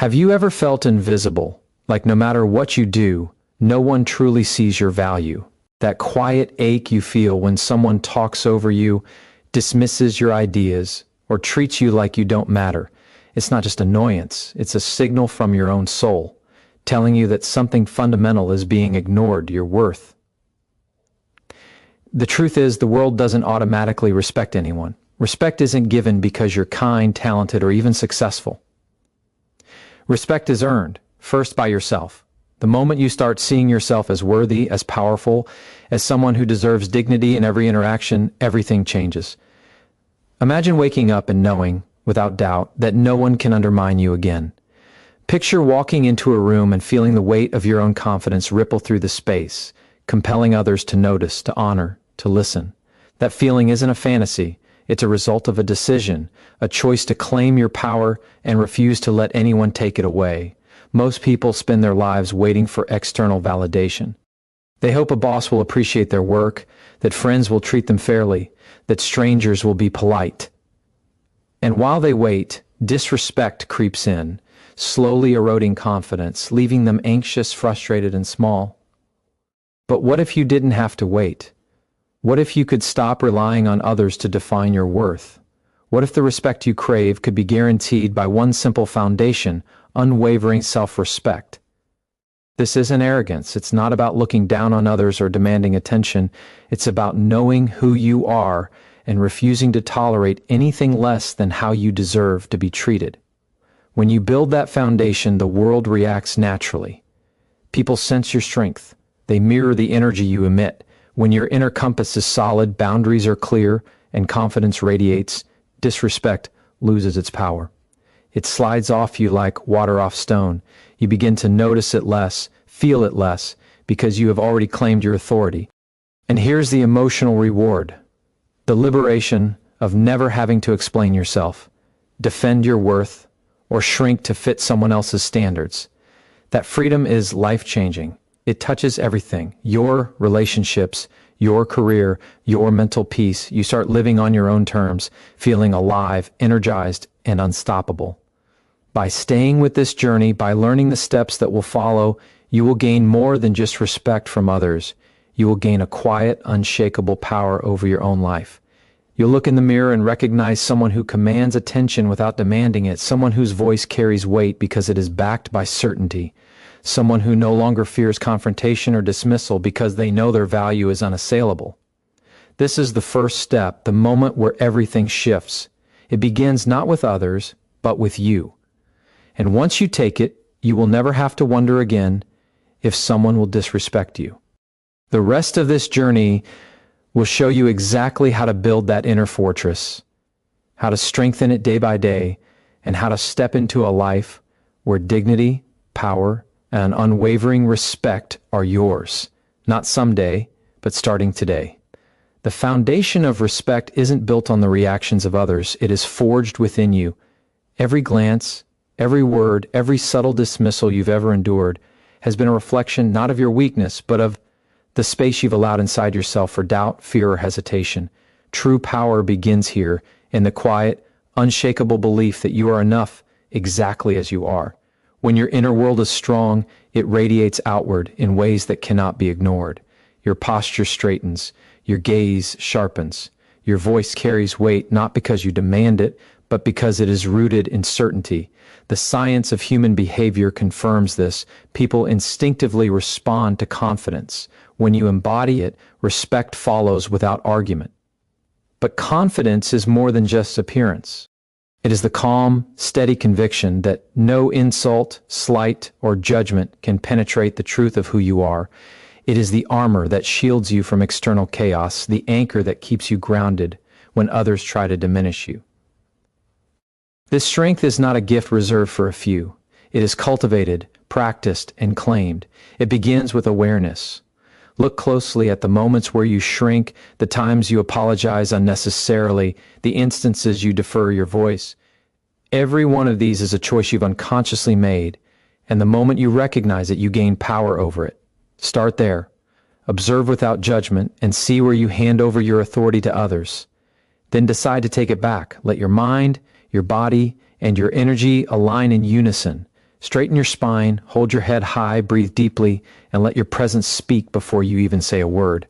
Have you ever felt invisible, like no matter what you do, no one truly sees your value? That quiet ache you feel when someone talks over you, dismisses your ideas, or treats you like you don't matter. It's not just annoyance, it's a signal from your own soul, telling you that something fundamental is being ignored, your worth. The truth is, the world doesn't automatically respect anyone. Respect isn't given because you're kind, talented, or even successful. Respect is earned, first by yourself. The moment you start seeing yourself as worthy, as powerful, as someone who deserves dignity in every interaction, everything changes. Imagine waking up and knowing, without doubt, that no one can undermine you again. Picture walking into a room and feeling the weight of your own confidence ripple through the space, compelling others to notice, to honor, to listen. That feeling isn't a fantasy. It's a result of a decision, a choice to claim your power and refuse to let anyone take it away. Most people spend their lives waiting for external validation. They hope a boss will appreciate their work, that friends will treat them fairly, that strangers will be polite. And while they wait, disrespect creeps in, slowly eroding confidence, leaving them anxious, frustrated, and small. But what if you didn't have to wait? What if you could stop relying on others to define your worth? What if the respect you crave could be guaranteed by one simple foundation, unwavering self-respect? This isn't arrogance. It's not about looking down on others or demanding attention. It's about knowing who you are and refusing to tolerate anything less than how you deserve to be treated. When you build that foundation, the world reacts naturally. People sense your strength. They mirror the energy you emit. When your inner compass is solid, boundaries are clear, and confidence radiates, disrespect loses its power. It slides off you like water off stone. You begin to notice it less, feel it less, because you have already claimed your authority. And here's the emotional reward: the liberation of never having to explain yourself, defend your worth, or shrink to fit someone else's standards. That freedom is life-changing. It touches everything: your relationships, your career, your mental peace. You start living on your own terms, feeling alive, energized, and unstoppable. By staying with this journey, by learning the steps that will follow, you will gain more than just respect from others. You will gain a quiet, unshakable power over your own life. You'll look in the mirror and recognize someone who commands attention without demanding it, someone whose voice carries weight because it is backed by certainty. Someone who no longer fears confrontation or dismissal because they know their value is unassailable. This is the first step, the moment where everything shifts. It begins not with others, but with you. And once you take it, you will never have to wonder again if someone will disrespect you. The rest of this journey will show you exactly how to build that inner fortress, how to strengthen it day by day, and how to step into a life where dignity, power, and unwavering respect are yours, not someday, but starting today. The foundation of respect isn't built on the reactions of others. It is forged within you. Every glance, every word, every subtle dismissal you've ever endured has been a reflection not of your weakness, but of the space you've allowed inside yourself for doubt, fear, or hesitation. True power begins here, in the quiet, unshakable belief that you are enough exactly as you are. When your inner world is strong, it radiates outward in ways that cannot be ignored. Your posture straightens, your gaze sharpens, your voice carries weight not because you demand it, but because it is rooted in certainty. The science of human behavior confirms this. People instinctively respond to confidence. When you embody it, respect follows without argument. But confidence is more than just appearance. It is the calm, steady conviction that no insult, slight, or judgment can penetrate the truth of who you are. It is the armor that shields you from external chaos, the anchor that keeps you grounded when others try to diminish you. This strength is not a gift reserved for a few. It is cultivated, practiced, and claimed. It begins with awareness. Look closely at the moments where you shrink, the times you apologize unnecessarily, the instances you defer your voice. Every one of these is a choice you've unconsciously made, and the moment you recognize it, you gain power over it. Start there. Observe without judgment and see where you hand over your authority to others. Then decide to take it back. Let your mind, your body, and your energy align in unison. Straighten your spine, hold your head high, breathe deeply, and let your presence speak before you even say a word.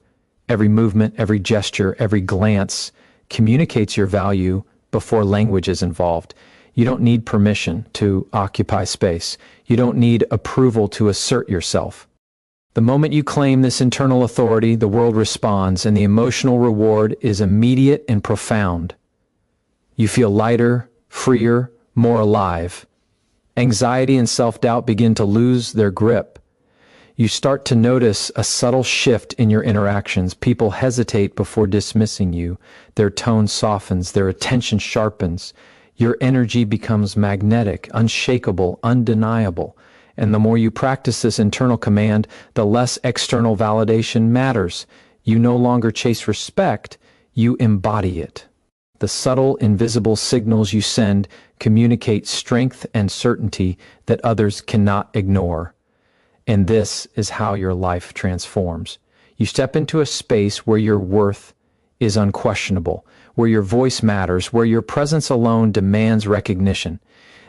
Every movement, every gesture, every glance communicates your value before language is involved. You don't need permission to occupy space. You don't need approval to assert yourself. The moment you claim this internal authority, the world responds, and the emotional reward is immediate and profound. You feel lighter, freer, more alive. Anxiety and self-doubt begin to lose their grip. You start to notice a subtle shift in your interactions. People hesitate before dismissing you. Their tone softens, their attention sharpens. Your energy becomes magnetic, unshakable, undeniable. And the more you practice this internal command, the less external validation matters. You no longer chase respect, you embody it. The subtle, invisible signals you send communicate strength and certainty that others cannot ignore. And this is how your life transforms. You step into a space where your worth is unquestionable, where your voice matters, where your presence alone demands recognition.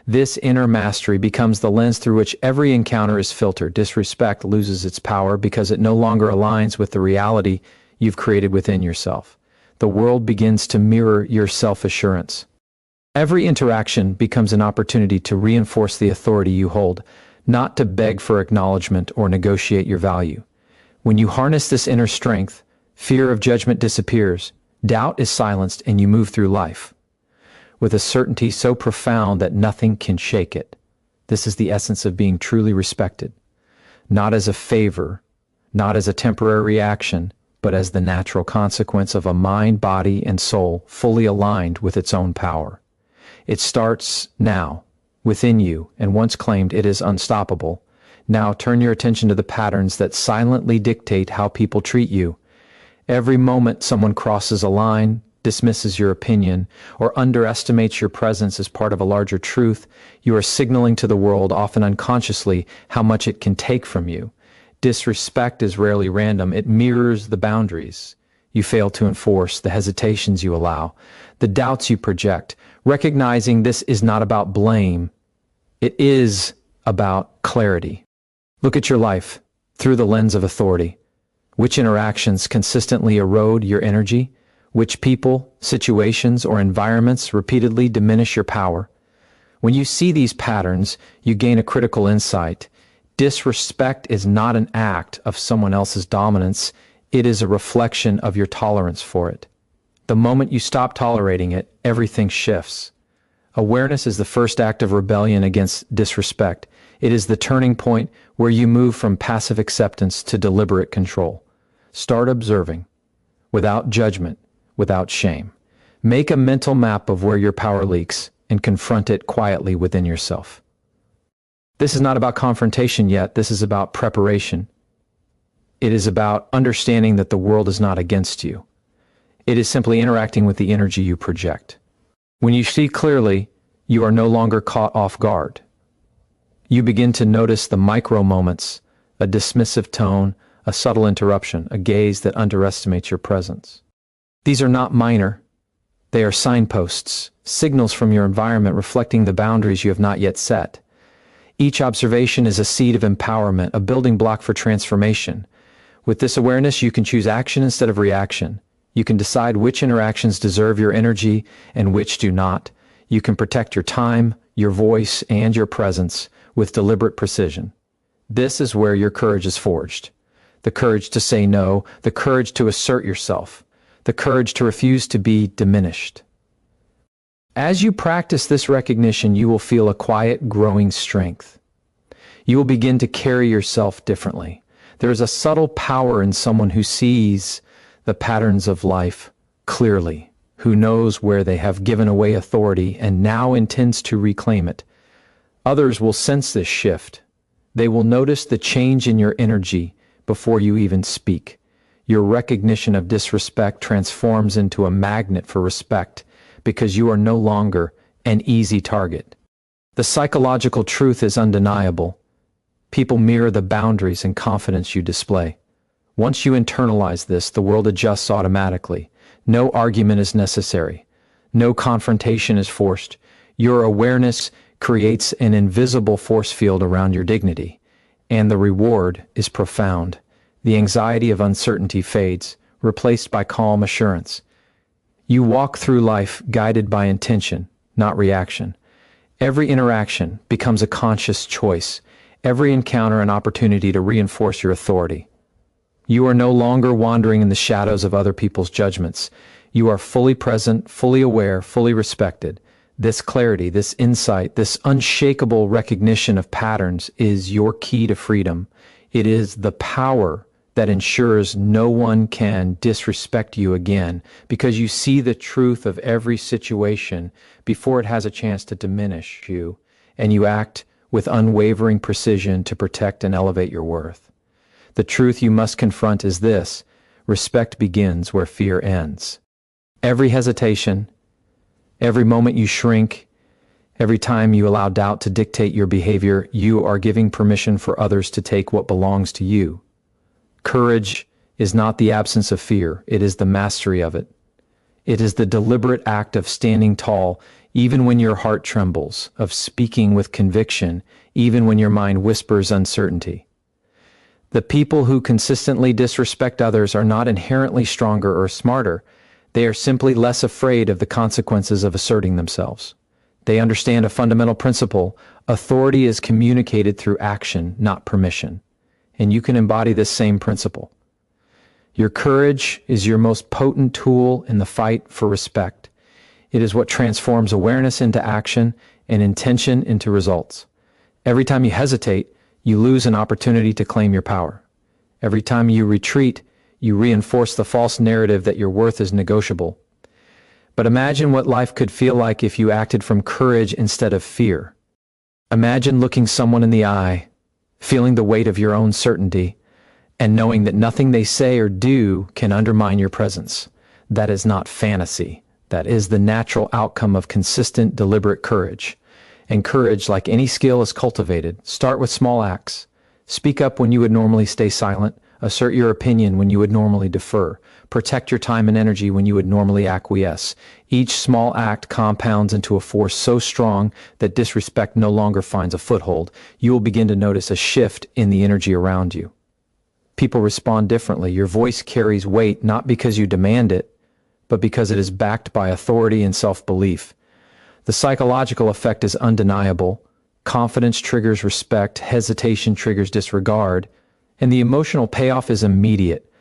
This inner mastery becomes the lens through which every encounter is filtered. Disrespect loses its power because it no longer aligns with the reality you've created within yourself. The world begins to mirror your self-assurance. Every interaction becomes an opportunity to reinforce the authority you hold, not to beg for acknowledgement or negotiate your value. When you harness this inner strength, fear of judgment disappears, doubt is silenced, and you move through life with a certainty so profound that nothing can shake it. This is the essence of being truly respected, not as a favor, not as a temporary reaction, but as the natural consequence of a mind, body, and soul fully aligned with its own power. It starts now, within you, and once claimed, it is unstoppable. Now turn your attention to the patterns that silently dictate how people treat you. Every moment someone crosses a line, dismisses your opinion, or underestimates your presence as part of a larger truth, you are signaling to the world, often unconsciously, how much it can take from you. Disrespect is rarely random. It mirrors the boundaries you fail to enforce, the hesitations you allow, the doubts you project. Recognizing this is not about blame. It is about clarity. Look at your life through the lens of authority. Which interactions consistently erode your energy? Which people, situations, or environments repeatedly diminish your power? When you see these patterns, you gain a critical insight. Disrespect is not an act of someone else's dominance. It is a reflection of your tolerance for it. The moment you stop tolerating it, everything shifts. Awareness is the first act of rebellion against disrespect. It is the turning point where you move from passive acceptance to deliberate control. Start observing, without judgment, without shame. Make a mental map of where your power leaks and confront it quietly within yourself. This is not about confrontation yet. This is about preparation. It is about understanding that the world is not against you. It is simply interacting with the energy you project. When you see clearly, you are no longer caught off guard. You begin to notice the micro moments, a dismissive tone, a subtle interruption, a gaze that underestimates your presence. These are not minor. They are signposts, signals from your environment reflecting the boundaries you have not yet set. Each observation is a seed of empowerment, a building block for transformation. With this awareness, you can choose action instead of reaction. You can decide which interactions deserve your energy and which do not. You can protect your time, your voice, and your presence with deliberate precision. This is where your courage is forged. The courage to say no, the courage to assert yourself, the courage to refuse to be diminished. As you practice this recognition, you will feel a quiet, growing strength. You will begin to carry yourself differently. There is a subtle power in someone who sees the patterns of life clearly, who knows where they have given away authority and now intends to reclaim it. Others will sense this shift. They will notice the change in your energy before you even speak. Your recognition of disrespect transforms into a magnet for respect, because you are no longer an easy target. The psychological truth is undeniable. People mirror the boundaries and confidence you display. Once you internalize this, the world adjusts automatically. No argument is necessary. No confrontation is forced. Your awareness creates an invisible force field around your dignity, and the reward is profound. The anxiety of uncertainty fades, replaced by calm assurance. You walk through life guided by intention, not reaction. Every interaction becomes a conscious choice, every encounter an opportunity to reinforce your authority. You are no longer wandering in the shadows of other people's judgments. You are fully present, fully aware, fully respected. This clarity, this insight, this unshakable recognition of patterns is your key to freedom. It is the power that ensures no one can disrespect you again, because you see the truth of every situation before it has a chance to diminish you, and you act with unwavering precision to protect and elevate your worth. The truth you must confront is this: respect begins where fear ends. Every hesitation, every moment you shrink, every time you allow doubt to dictate your behavior, you are giving permission for others to take what belongs to you. Courage is not the absence of fear, it is the mastery of it. It is the deliberate act of standing tall, even when your heart trembles, of speaking with conviction, even when your mind whispers uncertainty. The people who consistently disrespect others are not inherently stronger or smarter. They are simply less afraid of the consequences of asserting themselves. They understand a fundamental principle: authority is communicated through action, not permission. And you can embody this same principle. Your courage is your most potent tool in the fight for respect. It is what transforms awareness into action and intention into results. Every time you hesitate, you lose an opportunity to claim your power. Every time you retreat, you reinforce the false narrative that your worth is negotiable. But imagine what life could feel like if you acted from courage instead of fear. Imagine looking someone in the eye, feeling the weight of your own certainty, and knowing that nothing they say or do can undermine your presence. That is not fantasy. That is the natural outcome of consistent, deliberate courage. And courage, like any skill, is cultivated. Start with small acts. Speak up when you would normally stay silent. Assert your opinion when you would normally defer. Protect your time and energy when you would normally acquiesce. Each small act compounds into a force so strong that disrespect no longer finds a foothold. You will begin to notice a shift in the energy around you. People respond differently. Your voice carries weight not because you demand it, but because it is backed by authority and self-belief. The psychological effect is undeniable. Confidence triggers respect, hesitation triggers disregard, and the emotional payoff is immediate.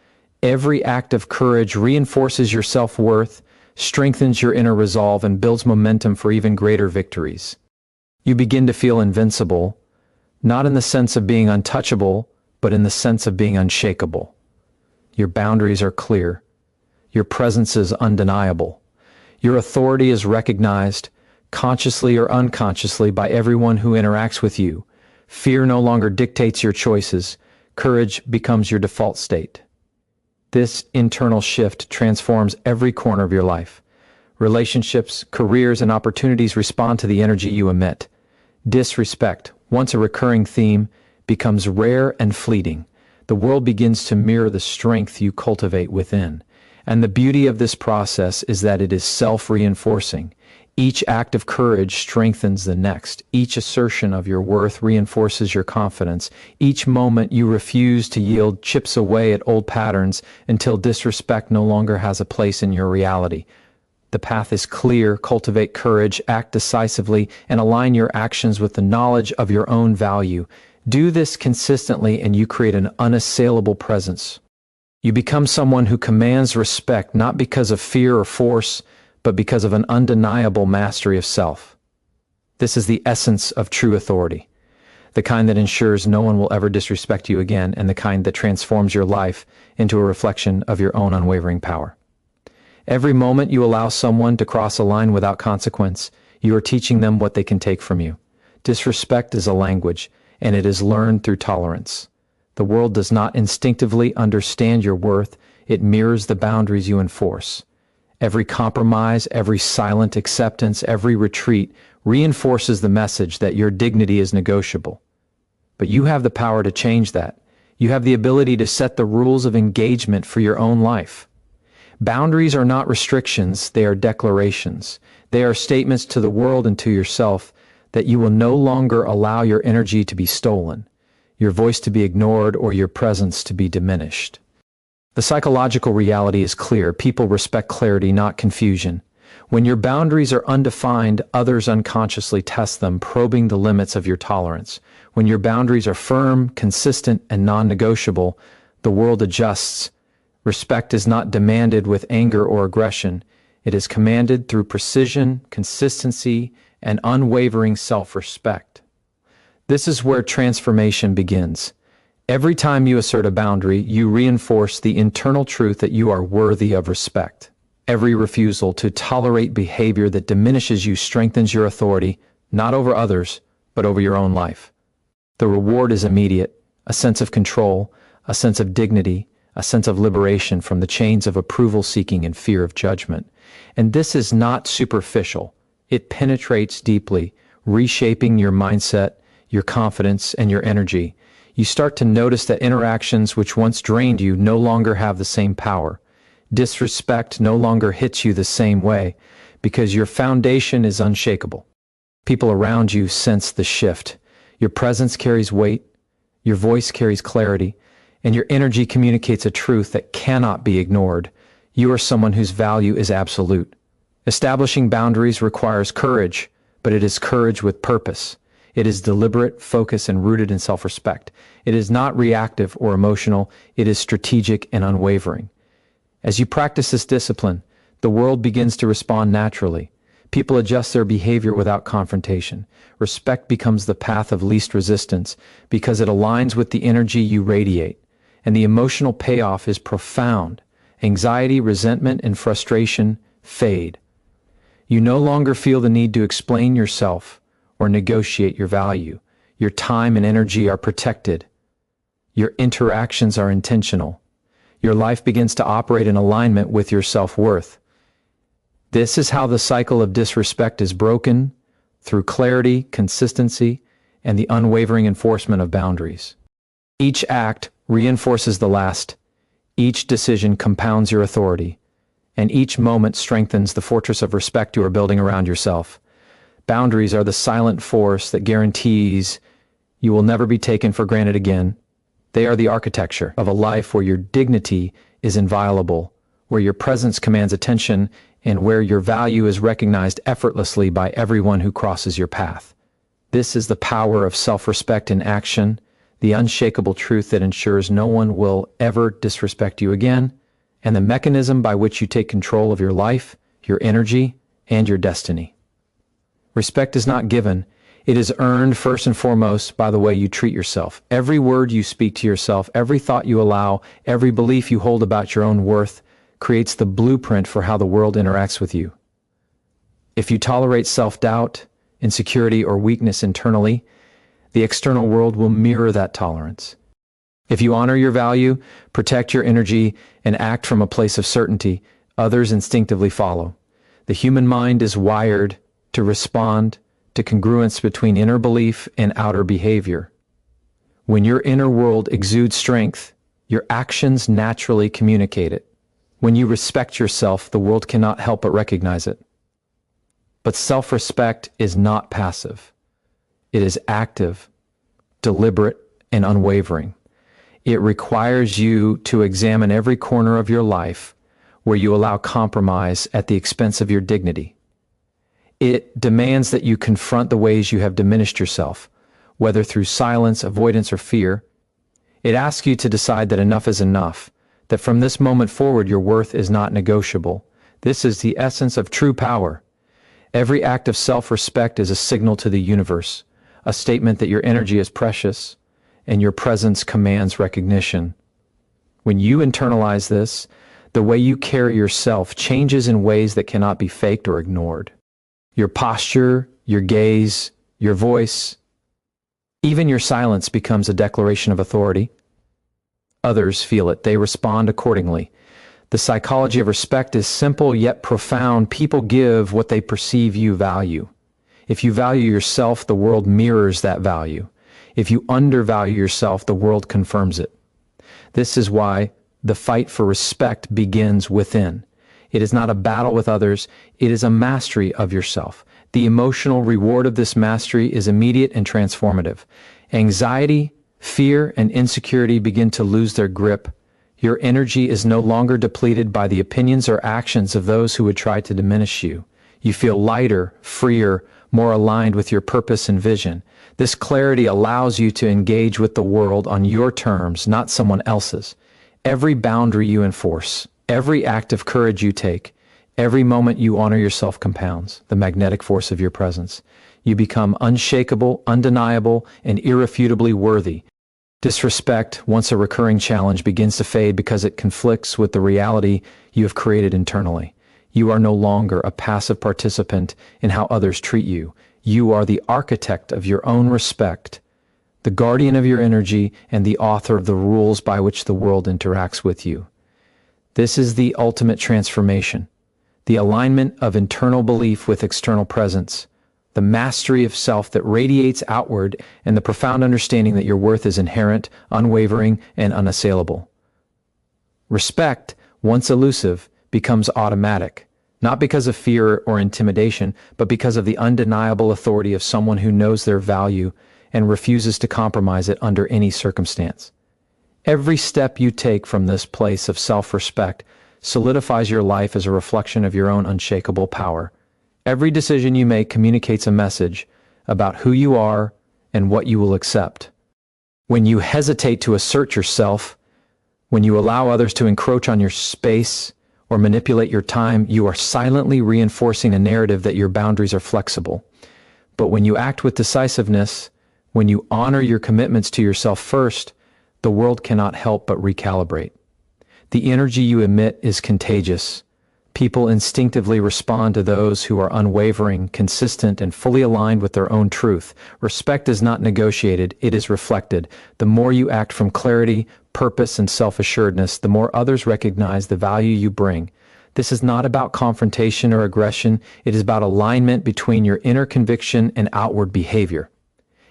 Every act of courage reinforces your self-worth, strengthens your inner resolve, and builds momentum for even greater victories. You begin to feel invincible, not in the sense of being untouchable, but in the sense of being unshakable. Your boundaries are clear. Your presence is undeniable. Your authority is recognized, consciously or unconsciously, by everyone who interacts with you. Fear no longer dictates your choices. Courage becomes your default state. This internal shift transforms every corner of your life. Relationships, careers, and opportunities respond to the energy you emit. Disrespect, once a recurring theme, becomes rare and fleeting. The world begins to mirror the strength you cultivate within. And the beauty of this process is that it is self-reinforcing. Each act of courage strengthens the next. Each assertion of your worth reinforces your confidence. Each moment you refuse to yield chips away at old patterns until disrespect no longer has a place in your reality. The path is clear. Cultivate courage, act decisively, and align your actions with the knowledge of your own value. Do this consistently and you create an unassailable presence. You become someone who commands respect not because of fear or force, but because of an undeniable mastery of self. This is the essence of true authority, the kind that ensures no one will ever disrespect you again, and the kind that transforms your life into a reflection of your own unwavering power. Every moment you allow someone to cross a line without consequence, you are teaching them what they can take from you. Disrespect is a language, and it is learned through tolerance. The world does not instinctively understand your worth. It mirrors the boundaries you enforce. Every compromise, every silent acceptance, every retreat reinforces the message that your dignity is negotiable. But you have the power to change that. You have the ability to set the rules of engagement for your own life. Boundaries are not restrictions, they are declarations. They are statements to the world and to yourself that you will no longer allow your energy to be stolen, your voice to be ignored, or your presence to be diminished. The psychological reality is clear. People respect clarity, not confusion. When your boundaries are undefined, others unconsciously test them, probing the limits of your tolerance. When your boundaries are firm, consistent, and non-negotiable, the world adjusts. Respect is not demanded with anger or aggression. It is commanded through precision, consistency, and unwavering self-respect. This is where transformation begins. Every time you assert a boundary, you reinforce the internal truth that you are worthy of respect. Every refusal to tolerate behavior that diminishes you strengthens your authority, not over others, but over your own life. The reward is immediate, a sense of control, a sense of dignity, a sense of liberation from the chains of approval-seeking and fear of judgment. And this is not superficial. It penetrates deeply, reshaping your mindset, your confidence, and your energy. You start to notice that interactions which once drained you no longer have the same power. Disrespect no longer hits you the same way because your foundation is unshakable. People around you sense the shift. Your presence carries weight, your voice carries clarity, and your energy communicates a truth that cannot be ignored. You are someone whose value is absolute. Establishing boundaries requires courage, but it is courage with purpose. It is deliberate, focused, and rooted in self-respect. It is not reactive or emotional. It is strategic and unwavering. As you practice this discipline, the world begins to respond naturally. People adjust their behavior without confrontation. Respect becomes the path of least resistance because it aligns with the energy you radiate, and the emotional payoff is profound. Anxiety, resentment, and frustration fade. You no longer feel the need to explain yourself or negotiate your value. Your time and energy are protected. Your interactions are intentional. Your life begins to operate in alignment with your self-worth. This is how the cycle of disrespect is broken, through clarity, consistency, and the unwavering enforcement of boundaries. Each act reinforces the last, each decision compounds your authority, and each moment strengthens the fortress of respect you are building around yourself. Boundaries are the silent force that guarantees you will never be taken for granted again. They are the architecture of a life where your dignity is inviolable, where your presence commands attention, and where your value is recognized effortlessly by everyone who crosses your path. This is the power of self-respect in action, the unshakable truth that ensures no one will ever disrespect you again, and the mechanism by which you take control of your life, your energy, and your destiny. Respect is not given. It is earned first and foremost by the way you treat yourself. Every word you speak to yourself, every thought you allow, every belief you hold about your own worth creates the blueprint for how the world interacts with you. If you tolerate self-doubt, insecurity, or weakness internally, the external world will mirror that tolerance. If you honor your value, protect your energy, and act from a place of certainty, others instinctively follow. The human mind is wired to respond to congruence between inner belief and outer behavior. When your inner world exudes strength, your actions naturally communicate it. When you respect yourself, the world cannot help but recognize it. But self-respect is not passive. It is active, deliberate, and unwavering. It requires you to examine every corner of your life where you allow compromise at the expense of your dignity. It demands that you confront the ways you have diminished yourself, whether through silence, avoidance, or fear. It asks you to decide that enough is enough, that from this moment forward your worth is not negotiable. This is the essence of true power. Every act of self-respect is a signal to the universe, a statement that your energy is precious and your presence commands recognition. When you internalize this, the way you carry yourself changes in ways that cannot be faked or ignored. Your posture, your gaze, your voice, even your silence becomes a declaration of authority. Others feel it. They respond accordingly. The psychology of respect is simple yet profound. People give what they perceive you value. If you value yourself, the world mirrors that value. If you undervalue yourself, the world confirms it. This is why the fight for respect begins within. It is not a battle with others, it is a mastery of yourself. The emotional reward of this mastery is immediate and transformative. Anxiety, fear, and insecurity begin to lose their grip. Your energy is no longer depleted by the opinions or actions of those who would try to diminish you. You feel lighter, freer, more aligned with your purpose and vision. This clarity allows you to engage with the world on your terms, not someone else's. Every boundary you enforce, every act of courage you take, every moment you honor yourself compounds the magnetic force of your presence. You become unshakable, undeniable, and irrefutably worthy. Disrespect, once a recurring challenge, begins to fade because it conflicts with the reality you have created internally. You are no longer a passive participant in how others treat you. You are the architect of your own respect, the guardian of your energy, and the author of the rules by which the world interacts with you. This is the ultimate transformation, the alignment of internal belief with external presence, the mastery of self that radiates outward, and the profound understanding that your worth is inherent, unwavering, and unassailable. Respect, once elusive, becomes automatic, not because of fear or intimidation, but because of the undeniable authority of someone who knows their value and refuses to compromise it under any circumstance. Every step you take from this place of self-respect solidifies your life as a reflection of your own unshakable power. Every decision you make communicates a message about who you are and what you will accept. When you hesitate to assert yourself, when you allow others to encroach on your space or manipulate your time, you are silently reinforcing a narrative that your boundaries are flexible. But when you act with decisiveness, when you honor your commitments to yourself first, the world cannot help but recalibrate. The energy you emit is contagious. People instinctively respond to those who are unwavering, consistent, and fully aligned with their own truth. Respect is not negotiated, it is reflected. The more you act from clarity, purpose, and self-assuredness, the more others recognize the value you bring. This is not about confrontation or aggression, it is about alignment between your inner conviction and outward behavior.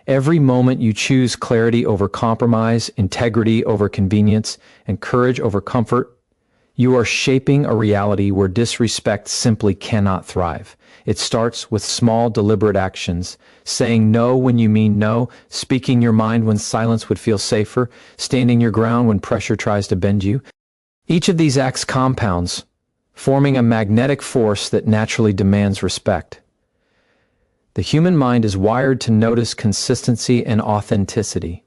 Every moment you choose clarity over compromise, integrity over convenience, and courage over comfort, you are shaping a reality where disrespect simply cannot thrive. It starts with small, deliberate actions, saying no when you mean no, speaking your mind when silence would feel safer, standing your ground when pressure tries to bend you. Each of these acts compounds, forming a magnetic force that naturally demands respect. The human mind is wired to notice consistency and authenticity.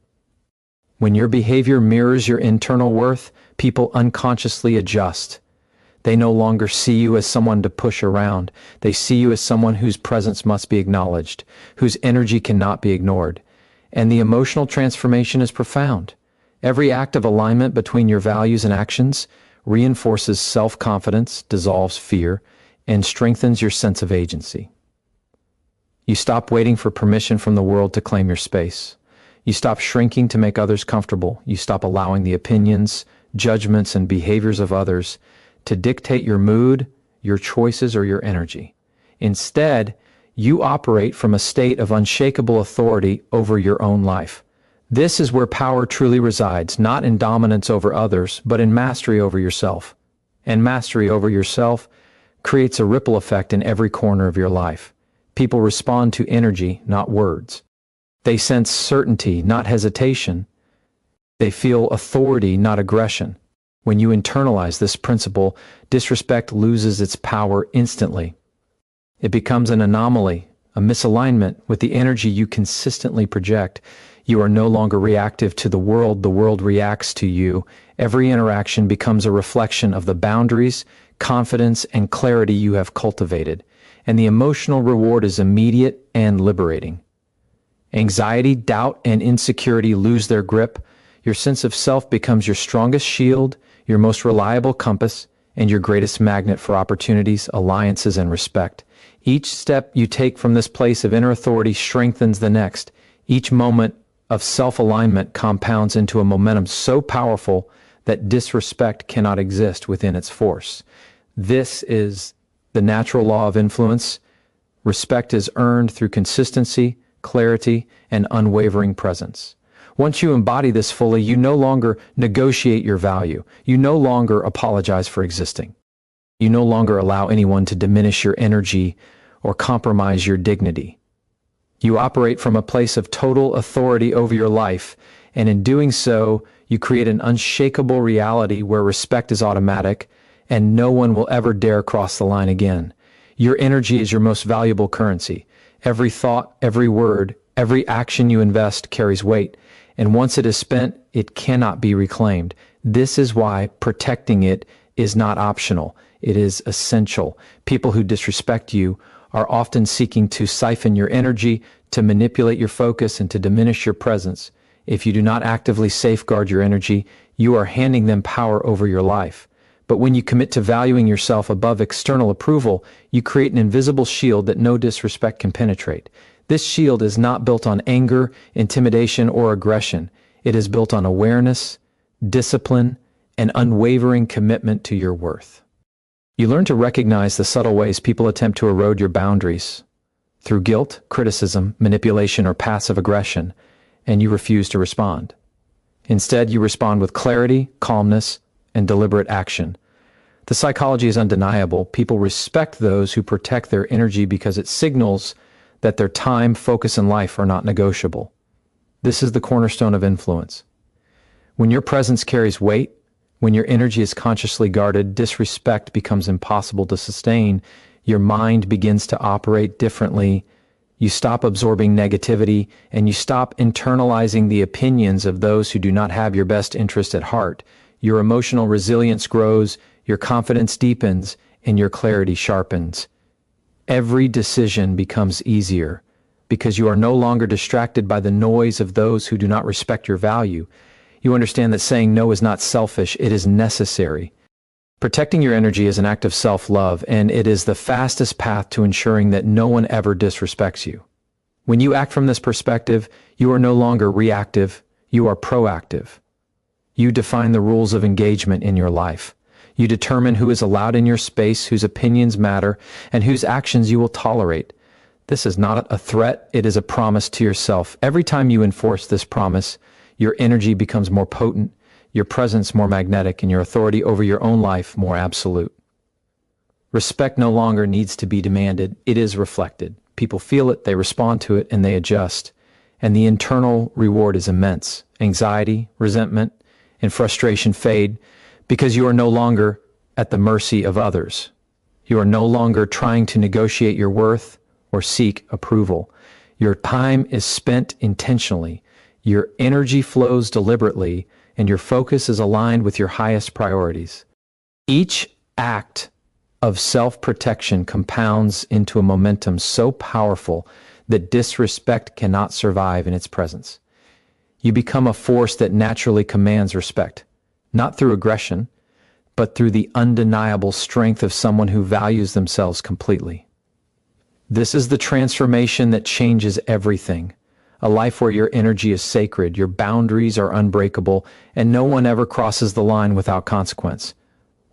When your behavior mirrors your internal worth, people unconsciously adjust. They no longer see you as someone to push around. They see you as someone whose presence must be acknowledged, whose energy cannot be ignored. And the emotional transformation is profound. Every act of alignment between your values and actions reinforces self-confidence, dissolves fear, and strengthens your sense of agency. You stop waiting for permission from the world to claim your space. You stop shrinking to make others comfortable. You stop allowing the opinions, judgments, and behaviors of others to dictate your mood, your choices, or your energy. Instead, you operate from a state of unshakable authority over your own life. This is where power truly resides, not in dominance over others, but in mastery over yourself. And mastery over yourself creates a ripple effect in every corner of your life. People respond to energy, not words. They sense certainty, not hesitation. They feel authority, not aggression. When you internalize this principle, disrespect loses its power instantly. It becomes an anomaly, a misalignment with the energy you consistently project. You are no longer reactive to the world reacts to you. Every interaction becomes a reflection of the boundaries, confidence, and clarity you have cultivated, and the emotional reward is immediate and liberating. Anxiety, doubt, and insecurity lose their grip. Your sense of self becomes your strongest shield, your most reliable compass, and your greatest magnet for opportunities, alliances, and respect. Each step you take from this place of inner authority strengthens the next. Each moment of self-alignment compounds into a momentum so powerful that disrespect cannot exist within its force. This is the natural law of influence. Respect is earned through consistency, clarity, and unwavering presence. Once you embody this fully, you no longer negotiate your value. You no longer apologize for existing. You no longer allow anyone to diminish your energy or compromise your dignity. You operate from a place of total authority over your life, and in doing so, you create an unshakable reality where respect is automatic, and no one will ever dare cross the line again. Your energy is your most valuable currency. Every thought, every word, every action you invest carries weight, and once it is spent, it cannot be reclaimed. This is why protecting it is not optional. It is essential. People who disrespect you are often seeking to siphon your energy, to manipulate your focus, and to diminish your presence. If you do not actively safeguard your energy, you are handing them power over your life. But when you commit to valuing yourself above external approval, you create an invisible shield that no disrespect can penetrate. This shield is not built on anger, intimidation, or aggression. It is built on awareness, discipline, and unwavering commitment to your worth. You learn to recognize the subtle ways people attempt to erode your boundaries through guilt, criticism, manipulation, or passive aggression, and you refuse to respond. Instead, you respond with clarity, calmness, and deliberate action. The psychology is undeniable. People respect those who protect their energy because it signals that their time, focus, and life are not negotiable. This is the cornerstone of influence. When your presence carries weight, when your energy is consciously guarded, disrespect becomes impossible to sustain. Your mind begins to operate differently. You stop absorbing negativity, and you stop internalizing the opinions of those who do not have your best interest at heart. Your emotional resilience grows, your confidence deepens, and your clarity sharpens. Every decision becomes easier because you are no longer distracted by the noise of those who do not respect your value. You understand that saying no is not selfish, it is necessary. Protecting your energy is an act of self-love, and it is the fastest path to ensuring that no one ever disrespects you. When you act from this perspective, you are no longer reactive, you are proactive. You define the rules of engagement in your life. You determine who is allowed in your space, whose opinions matter, and whose actions you will tolerate. This is not a threat, it is a promise to yourself. Every time you enforce this promise, your energy becomes more potent, your presence more magnetic, and your authority over your own life more absolute. Respect no longer needs to be demanded, it is reflected. People feel it, they respond to it, and they adjust. And the internal reward is immense. Anxiety, resentment, and frustration fade because you are no longer at the mercy of others. You are no longer trying to negotiate your worth or seek approval. Your time is spent intentionally. Your energy flows deliberately, and your focus is aligned with your highest priorities. Each act of self-protection compounds into a momentum so powerful that disrespect cannot survive in its presence. You become a force that naturally commands respect, not through aggression, but through the undeniable strength of someone who values themselves completely. This is the transformation that changes everything. A life where your energy is sacred, your boundaries are unbreakable, and no one ever crosses the line without consequence.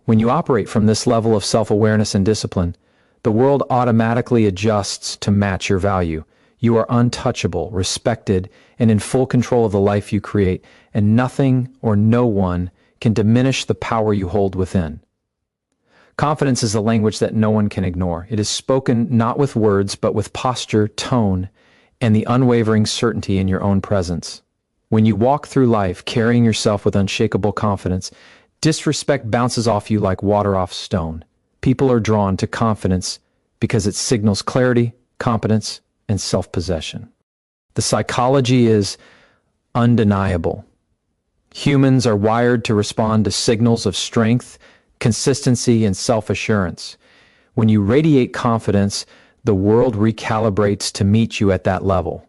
When you operate from this level of self-awareness and discipline, the world automatically adjusts to match your value. You are untouchable, respected, and in full control of the life you create, and nothing or no one can diminish the power you hold within. Confidence is a language that no one can ignore. It is spoken not with words, but with posture, tone, and the unwavering certainty in your own presence. When you walk through life carrying yourself with unshakable confidence, disrespect bounces off you like water off stone. People are drawn to confidence because it signals clarity, competence, and self-possession. The psychology is undeniable. Humans are wired to respond to signals of strength, consistency, and self-assurance. When you radiate confidence, the world recalibrates to meet you at that level.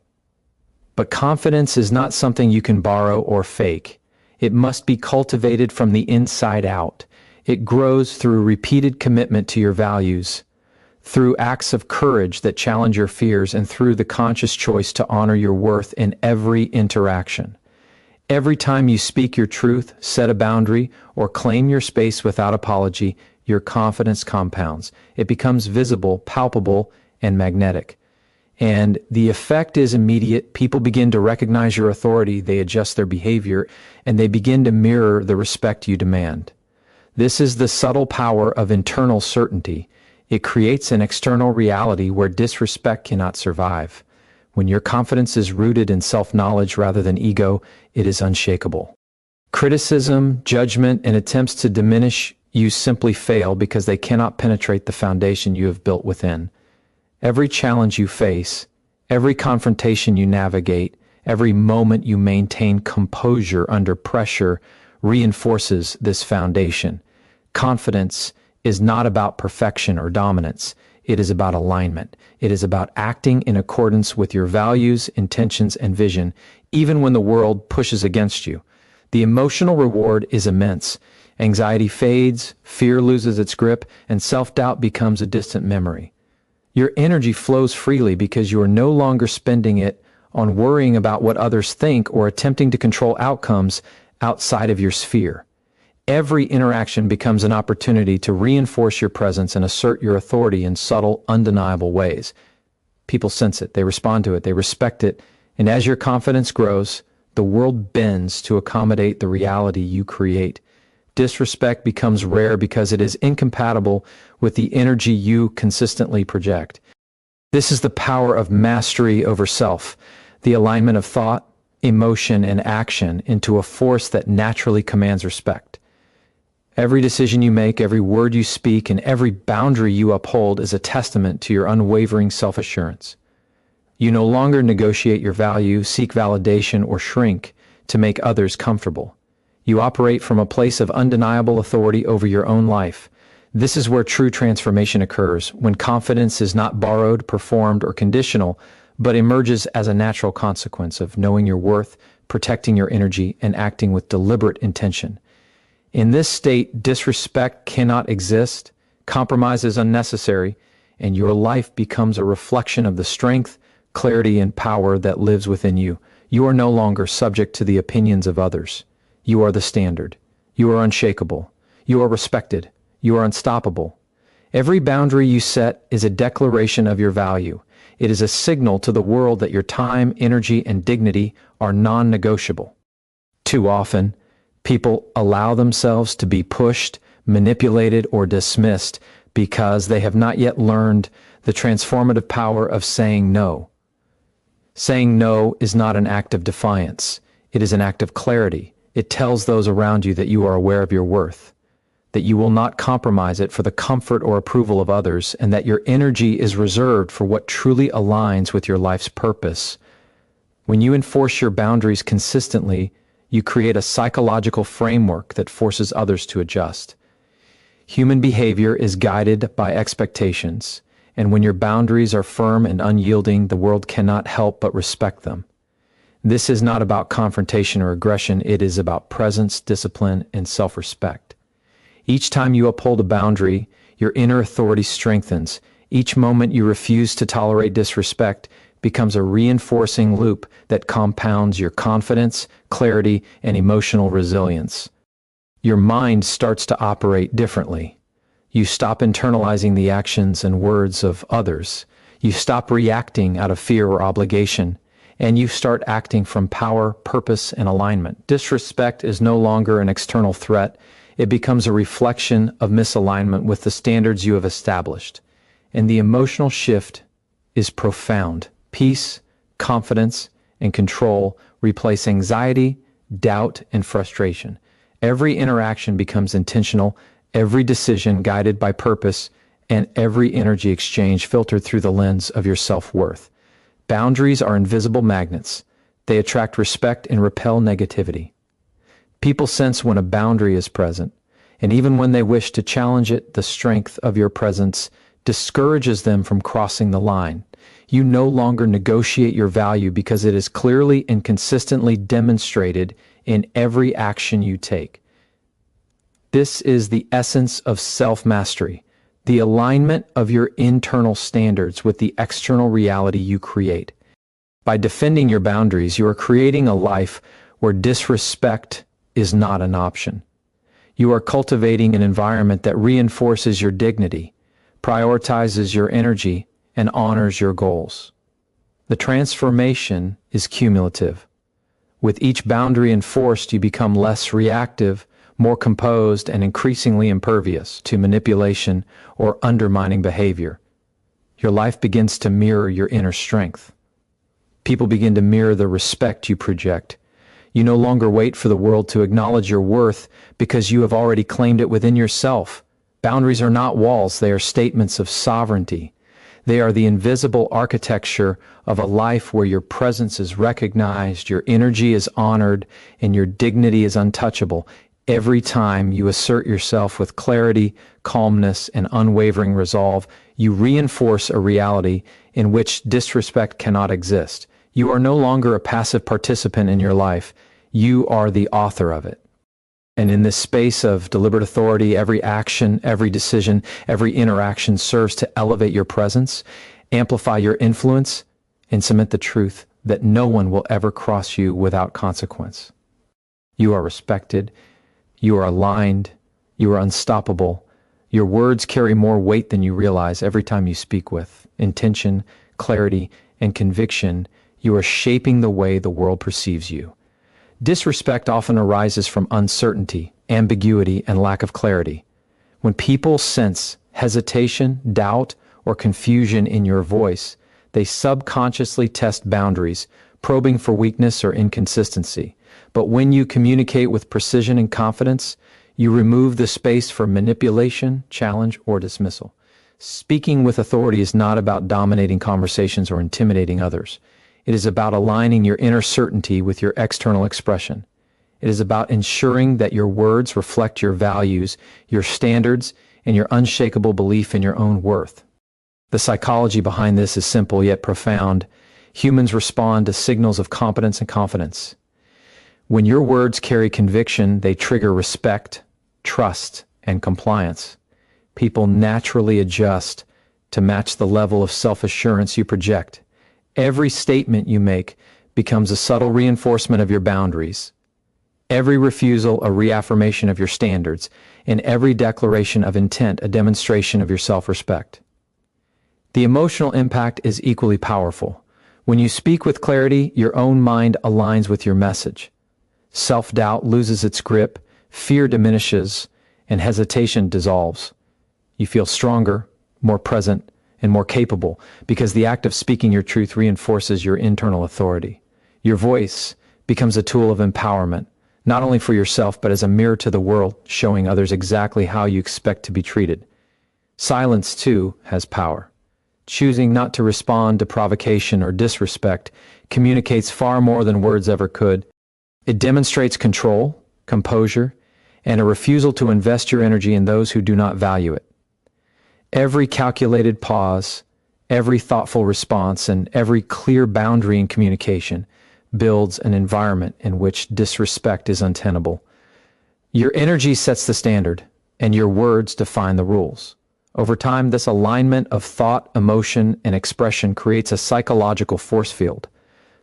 But confidence is not something you can borrow or fake. It must be cultivated from the inside out. It grows through repeated commitment to your values, through acts of courage that challenge your fears, and through the conscious choice to honor your worth in every interaction. Every time you speak your truth, set a boundary, or claim your space without apology, your confidence compounds. It becomes visible, palpable, and magnetic. And the effect is immediate. People begin to recognize your authority, they adjust their behavior, and they begin to mirror the respect you demand. This is the subtle power of internal certainty. It creates an external reality where disrespect cannot survive. When your confidence is rooted in self-knowledge rather than ego, it is unshakable. Criticism, judgment, and attempts to diminish you simply fail because they cannot penetrate the foundation you have built within. Every challenge you face, every confrontation you navigate, every moment you maintain composure under pressure reinforces this foundation. Confidence is not about perfection or dominance. It is about alignment. It is about acting in accordance with your values, intentions, and vision, even when the world pushes against you. The emotional reward is immense. Anxiety fades, fear loses its grip, and self-doubt becomes a distant memory. Your energy flows freely because you are no longer spending it on worrying about what others think or attempting to control outcomes outside of your sphere. Every interaction becomes an opportunity to reinforce your presence and assert your authority in subtle, undeniable ways. People sense it, they respond to it, they respect it, and as your confidence grows, the world bends to accommodate the reality you create. Disrespect becomes rare because it is incompatible with the energy you consistently project. This is the power of mastery over self, the alignment of thought, emotion, and action into a force that naturally commands respect. Every decision you make, every word you speak, and every boundary you uphold is a testament to your unwavering self-assurance. You no longer negotiate your value, seek validation, or shrink to make others comfortable. You operate from a place of undeniable authority over your own life. This is where true transformation occurs, when confidence is not borrowed, performed, or conditional, but emerges as a natural consequence of knowing your worth, protecting your energy, and acting with deliberate intention. In this state, disrespect cannot exist, compromise is unnecessary, and your life becomes a reflection of the strength, clarity, and power that lives within you. You are no longer subject to the opinions of others. You are the standard. You are unshakable. You are respected. You are unstoppable. Every boundary you set is a declaration of your value. It is a signal to the world that your time, energy, and dignity are non-negotiable. Too often, people allow themselves to be pushed, manipulated, or dismissed because they have not yet learned the transformative power of saying no. Saying no is not an act of defiance. It is an act of clarity. It tells those around you that you are aware of your worth, that you will not compromise it for the comfort or approval of others, and that your energy is reserved for what truly aligns with your life's purpose. When you enforce your boundaries consistently, you create a psychological framework that forces others to adjust. Human behavior is guided by expectations, and when your boundaries are firm and unyielding, the world cannot help but respect them. This is not about confrontation or aggression, it is about presence, discipline, and self-respect. Each time you uphold a boundary, your inner authority strengthens. Each moment you refuse to tolerate disrespect becomes a reinforcing loop that compounds your confidence, clarity, and emotional resilience. Your mind starts to operate differently. You stop internalizing the actions and words of others. You stop reacting out of fear or obligation, and you start acting from power, purpose, and alignment. Disrespect is no longer an external threat. It becomes a reflection of misalignment with the standards you have established. And the emotional shift is profound. Peace, confidence, and control replace anxiety, doubt, and frustration. Every interaction becomes intentional, every decision guided by purpose, and every energy exchange filtered through the lens of your self-worth. Boundaries are invisible magnets. They attract respect and repel negativity. People sense when a boundary is present, and even when they wish to challenge it, the strength of your presence discourages them from crossing the line. You no longer negotiate your value because it is clearly and consistently demonstrated in every action you take. This is the essence of self-mastery, the alignment of your internal standards with the external reality you create. By defending your boundaries, you are creating a life where disrespect is not an option. You are cultivating an environment that reinforces your dignity, prioritizes your energy, and honors your goals. The transformation is cumulative. With each boundary enforced, you become less reactive, more composed, and increasingly impervious to manipulation or undermining behavior. Your life begins to mirror your inner strength. People begin to mirror the respect you project. You no longer wait for the world to acknowledge your worth because you have already claimed it within yourself. Boundaries are not walls, they are statements of sovereignty. They are the invisible architecture of a life where your presence is recognized, your energy is honored, and your dignity is untouchable. Every time you assert yourself with clarity, calmness, and unwavering resolve, you reinforce a reality in which disrespect cannot exist. You are no longer a passive participant in your life. You are the author of it. And in this space of deliberate authority, every action, every decision, every interaction serves to elevate your presence, amplify your influence, and cement the truth that no one will ever cross you without consequence. You are respected. You are aligned. You are unstoppable. Your words carry more weight than you realize every time you speak with intention, clarity, and conviction. You are shaping the way the world perceives you. Disrespect often arises from uncertainty, ambiguity, and lack of clarity. When people sense hesitation, doubt, or confusion in your voice, they subconsciously test boundaries, probing for weakness or inconsistency. But when you communicate with precision and confidence, you remove the space for manipulation, challenge, or dismissal. Speaking with authority is not about dominating conversations or intimidating others. It is about aligning your inner certainty with your external expression. It is about ensuring that your words reflect your values, your standards, and your unshakable belief in your own worth. The psychology behind this is simple yet profound. Humans respond to signals of competence and confidence. When your words carry conviction, they trigger respect, trust, and compliance. People naturally adjust to match the level of self-assurance you project. Every statement you make becomes a subtle reinforcement of your boundaries. Every refusal a reaffirmation of your standards, and every declaration of intent a demonstration of your self-respect. The emotional impact is equally powerful. When you speak with clarity, your own mind aligns with your message. Self-doubt loses its grip, fear diminishes, and hesitation dissolves. You feel stronger, more present, and more capable because the act of speaking your truth reinforces your internal authority. Your voice becomes a tool of empowerment, not only for yourself but as a mirror to the world, showing others exactly how you expect to be treated. Silence, too, has power. Choosing not to respond to provocation or disrespect communicates far more than words ever could. It demonstrates control, composure, and a refusal to invest your energy in those who do not value it. Every calculated pause, every thoughtful response, and every clear boundary in communication builds an environment in which disrespect is untenable. Your energy sets the standard, and your words define the rules. Over time, this alignment of thought, emotion, and expression creates a psychological force field.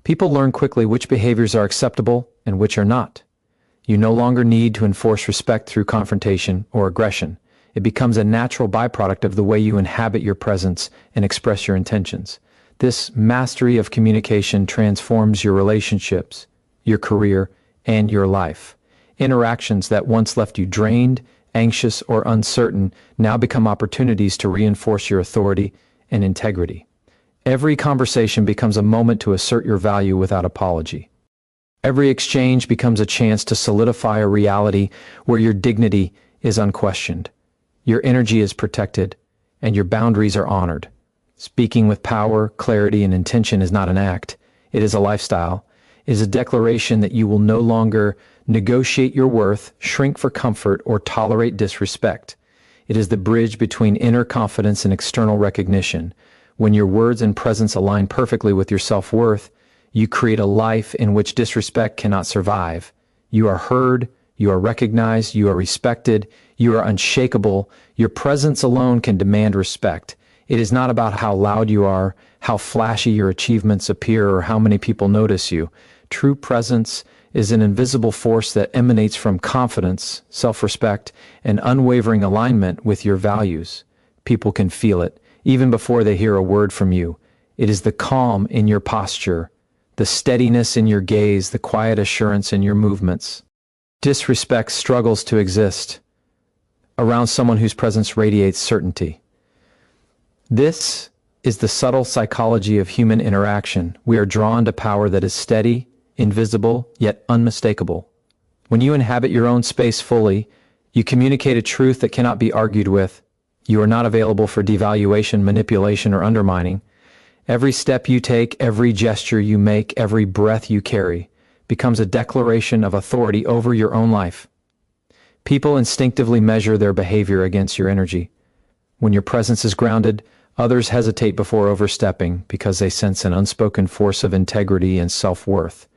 People learn quickly which behaviors are acceptable and which are not. You no longer need to enforce respect through confrontation or aggression. It becomes a natural byproduct of the way you inhabit your presence and express your intentions. This mastery of communication transforms your relationships, your career, and your life. Interactions that once left you drained, anxious, or uncertain now become opportunities to reinforce your authority and integrity. Every conversation becomes a moment to assert your value without apology. Every exchange becomes a chance to solidify a reality where your dignity is unquestioned. Your energy is protected, and your boundaries are honored. Speaking with power, clarity, and intention is not an act. It is a lifestyle. It is a declaration that you will no longer negotiate your worth, shrink for comfort, or tolerate disrespect. It is the bridge between inner confidence and external recognition. When your words and presence align perfectly with your self-worth, you create a life in which disrespect cannot survive. You are heard, you are recognized, you are respected, you are unshakable. Your presence alone can demand respect. It is not about how loud you are, how flashy your achievements appear, or how many people notice you. True presence is an invisible force that emanates from confidence, self-respect, and unwavering alignment with your values. People can feel it, even before they hear a word from you. It is the calm in your posture, the steadiness in your gaze, the quiet assurance in your movements. Disrespect struggles to exist around someone whose presence radiates certainty. This is the subtle psychology of human interaction. We are drawn to power that is steady, invisible, yet unmistakable. When you inhabit your own space fully, you communicate a truth that cannot be argued with. You are not available for devaluation, manipulation, or undermining. Every step you take, every gesture you make, every breath you carry becomes a declaration of authority over your own life. People instinctively measure their behavior against your energy. When your presence is grounded, others hesitate before overstepping because they sense an unspoken force of integrity and self-worth.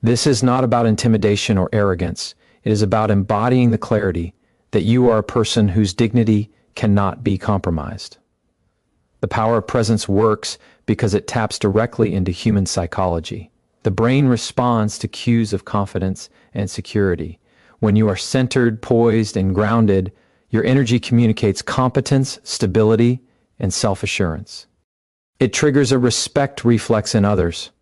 This is not about intimidation or arrogance. It is about embodying the clarity that you are a person whose dignity cannot be compromised. The power of presence works because it taps directly into human psychology. The brain responds to cues of confidence and security. When you are centered, poised, and grounded, your energy communicates competence, stability, and self-assurance. It triggers a respect reflex in others.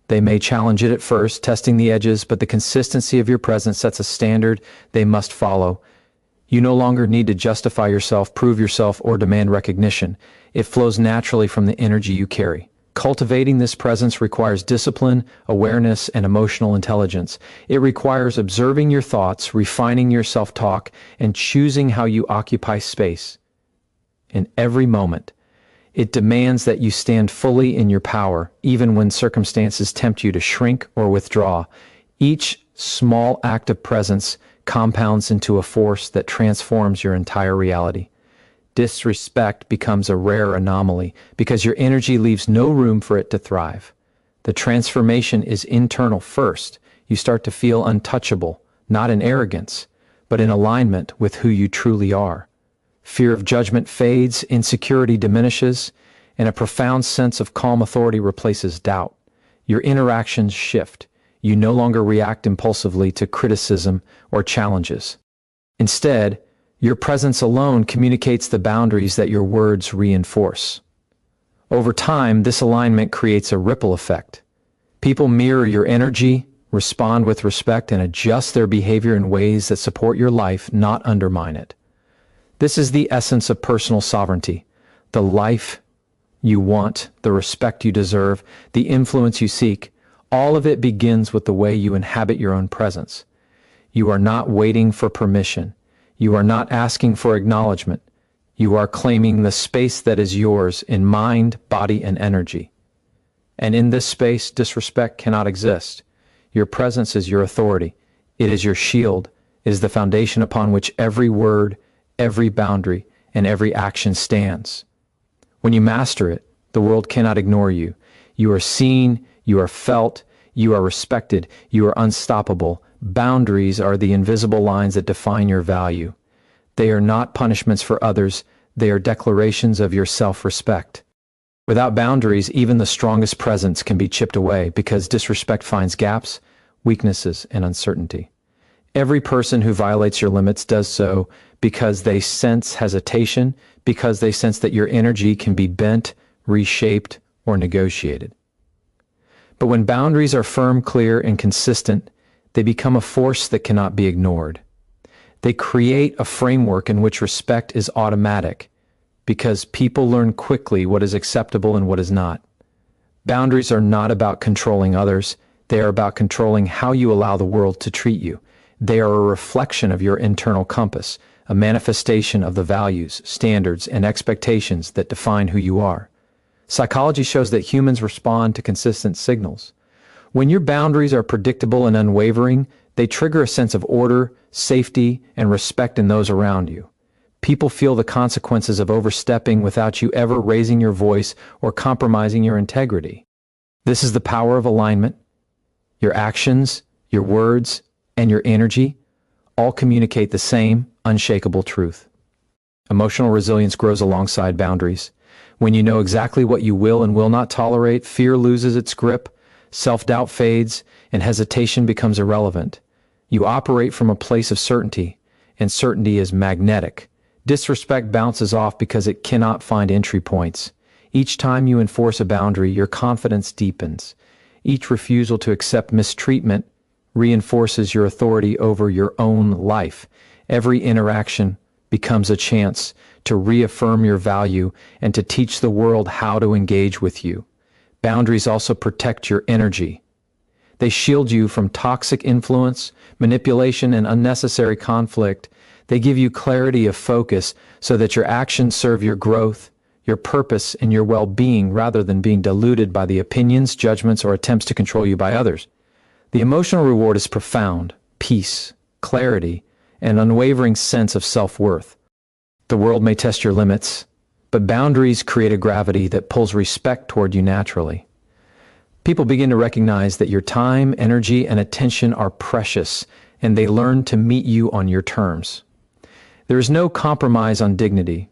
They may challenge it at first, testing the edges, but the consistency of your presence sets a standard they must follow. You no longer need to justify yourself, prove yourself, or demand recognition. It flows naturally from the energy you carry. Cultivating this presence requires discipline, awareness, and emotional intelligence. It requires observing your thoughts, refining your self-talk, and choosing how you occupy space. In every moment, it demands that you stand fully in your power, even when circumstances tempt you to shrink or withdraw. Each small act of presence compounds into a force that transforms your entire reality. Disrespect becomes a rare anomaly because your energy leaves no room for it to thrive. The transformation is internal first. You start to feel untouchable, not in arrogance, but in alignment with who you truly are. Fear of judgment fades, insecurity diminishes, and a profound sense of calm authority replaces doubt. Your interactions shift. You no longer react impulsively to criticism or challenges. Instead, your presence alone communicates the boundaries that your words reinforce. Over time, this alignment creates a ripple effect. People mirror your energy, respond with respect, and adjust their behavior in ways that support your life, not undermine it. This is the essence of personal sovereignty. The life you want, the respect you deserve, the influence you seek, all of it begins with the way you inhabit your own presence. You are not waiting for permission. You are not asking for acknowledgement. You are claiming the space that is yours in mind, body, and energy. And in this space, disrespect cannot exist. Your presence is your authority. It is your shield. It is the foundation upon which every word, every boundary, and every action stands. When you master it, the world cannot ignore you. You are seen, you are felt, you are respected, you are unstoppable. Boundaries are the invisible lines that define your value. They are not punishments for others, they are declarations of your self-respect. Without boundaries, even the strongest presence can be chipped away because disrespect finds gaps, weaknesses, and uncertainty. Every person who violates your limits does so because they sense hesitation, because they sense that your energy can be bent, reshaped, or negotiated. But when boundaries are firm, clear, and consistent, they become a force that cannot be ignored. They create a framework in which respect is automatic, because people learn quickly what is acceptable and what is not. Boundaries are not about controlling others. They are about controlling how you allow the world to treat you. They are a reflection of your internal compass, a manifestation of the values, standards, and expectations that define who you are. Psychology shows that humans respond to consistent signals. When your boundaries are predictable and unwavering, they trigger a sense of order, safety, and respect in those around you. People feel the consequences of overstepping without you ever raising your voice or compromising your integrity. This is the power of alignment. Your actions, your words, and your energy all communicate the same unshakable truth. Emotional resilience grows alongside boundaries. When you know exactly what you will and will not tolerate, fear loses its grip, self-doubt fades, and hesitation becomes irrelevant. You operate from a place of certainty, and certainty is magnetic. Disrespect bounces off because it cannot find entry points. Each time you enforce a boundary, your confidence deepens. Each refusal to accept mistreatment reinforces your authority over your own life. Every interaction becomes a chance to reaffirm your value and to teach the world how to engage with you. Boundaries also protect your energy. They shield you from toxic influence, manipulation, and unnecessary conflict. They give you clarity of focus so that your actions serve your growth, your purpose, and your well-being rather than being diluted by the opinions, judgments, or attempts to control you by others. The emotional reward is profound: peace, clarity, and an unwavering sense of self-worth. The world may test your limits, but boundaries create a gravity that pulls respect toward you naturally. People begin to recognize that your time, energy, and attention are precious, and they learn to meet you on your terms. There is no compromise on dignity.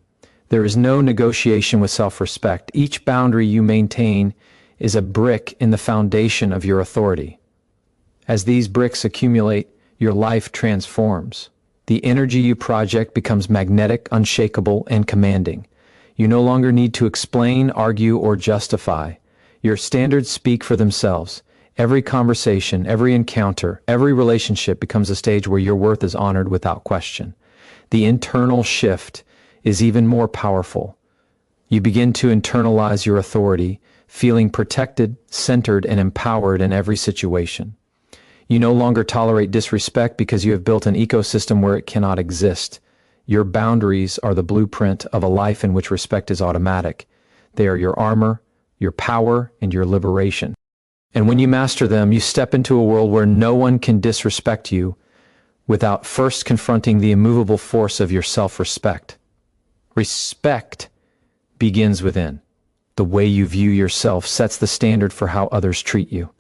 There is no negotiation with self-respect. Each boundary you maintain is a brick in the foundation of your authority. As these bricks accumulate, your life transforms. The energy you project becomes magnetic, unshakable, and commanding. You no longer need to explain, argue, or justify. Your standards speak for themselves. Every conversation, every encounter, every relationship becomes a stage where your worth is honored without question. The internal shift is even more powerful. You begin to internalize your authority, feeling protected, centered, and empowered in every situation. You no longer tolerate disrespect because you have built an ecosystem where it cannot exist. Your boundaries are the blueprint of a life in which respect is automatic. They are your armor, your power, and your liberation. And when you master them, you step into a world where no one can disrespect you without first confronting the immovable force of your self-respect. Respect begins within. The way you view yourself sets the standard for how others treat you.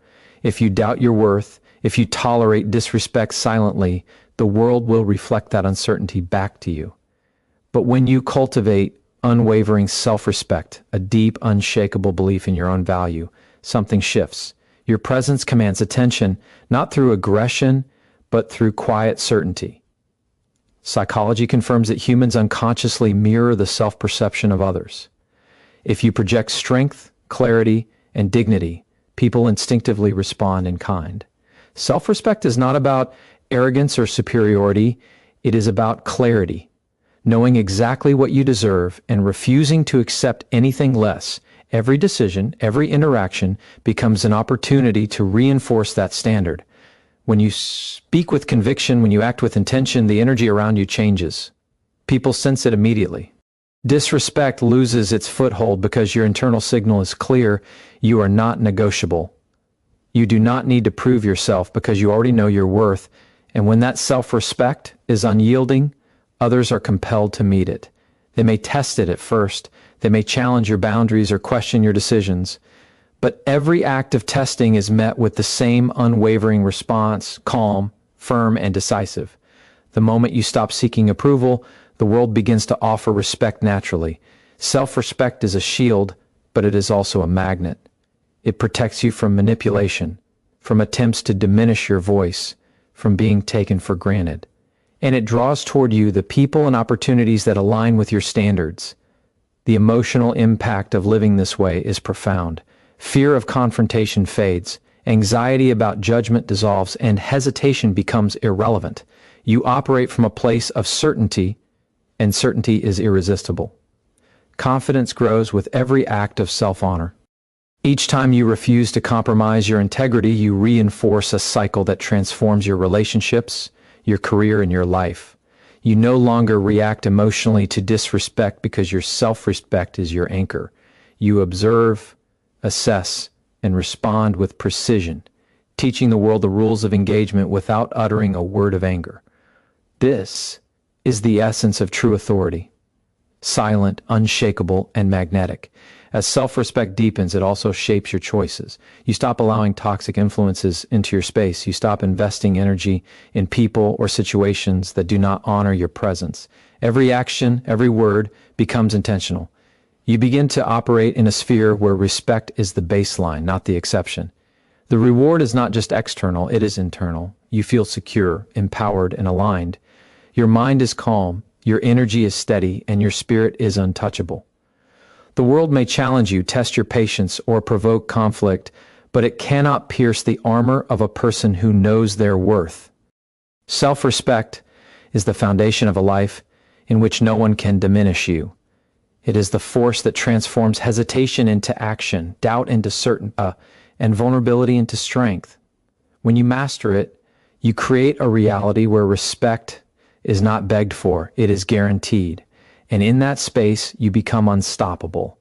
If you doubt your worth, if you tolerate disrespect silently, the world will reflect that uncertainty back to you. But when you cultivate unwavering self-respect, a deep, unshakable belief in your own value, something shifts. Your presence commands attention, not through aggression, but through quiet certainty. Psychology confirms that humans unconsciously mirror the self-perception of others. If you project strength, clarity, and dignity, people instinctively respond in kind. Self-respect is not about arrogance or superiority. It is about clarity, knowing exactly what you deserve and refusing to accept anything less. Every decision, every interaction becomes an opportunity to reinforce that standard. When you speak with conviction, when you act with intention, the energy around you changes. People sense it immediately. Disrespect loses its foothold because your internal signal is clear. You are not negotiable. You do not need to prove yourself because you already know your worth. And when that self-respect is unyielding, others are compelled to meet it. They may test it at first. They may challenge your boundaries or question your decisions. But every act of testing is met with the same unwavering response: calm, firm, and decisive. The moment you stop seeking approval, the world begins to offer respect naturally. Self-respect is a shield, but it is also a magnet. It protects you from manipulation, from attempts to diminish your voice, from being taken for granted. And it draws toward you the people and opportunities that align with your standards. The emotional impact of living this way is profound. Fear of confrontation fades, anxiety about judgment dissolves, and hesitation becomes irrelevant. You operate from a place of certainty, and certainty is irresistible. Confidence grows with every act of self-honor. Each time you refuse to compromise your integrity, you reinforce a cycle that transforms your relationships, your career, and your life. You no longer react emotionally to disrespect because your self-respect is your anchor. You observe, assess, and respond with precision, teaching the world the rules of engagement without uttering a word of anger. This is the essence of true authority: silent, unshakable, and magnetic. As self-respect deepens, it also shapes your choices. You stop allowing toxic influences into your space. You stop investing energy in people or situations that do not honor your presence. Every action, every word becomes intentional. You begin to operate in a sphere where respect is the baseline, not the exception. The reward is not just external, it is internal. You feel secure, empowered, and aligned. Your mind is calm, your energy is steady, and your spirit is untouchable. The world may challenge you, test your patience, or provoke conflict, but it cannot pierce the armor of a person who knows their worth. Self-respect is the foundation of a life in which no one can diminish you. It is the force that transforms hesitation into action, doubt into certainty, and vulnerability into strength. When you master it, you create a reality where respect is not begged for, it is guaranteed. And in that space, you become unstoppable.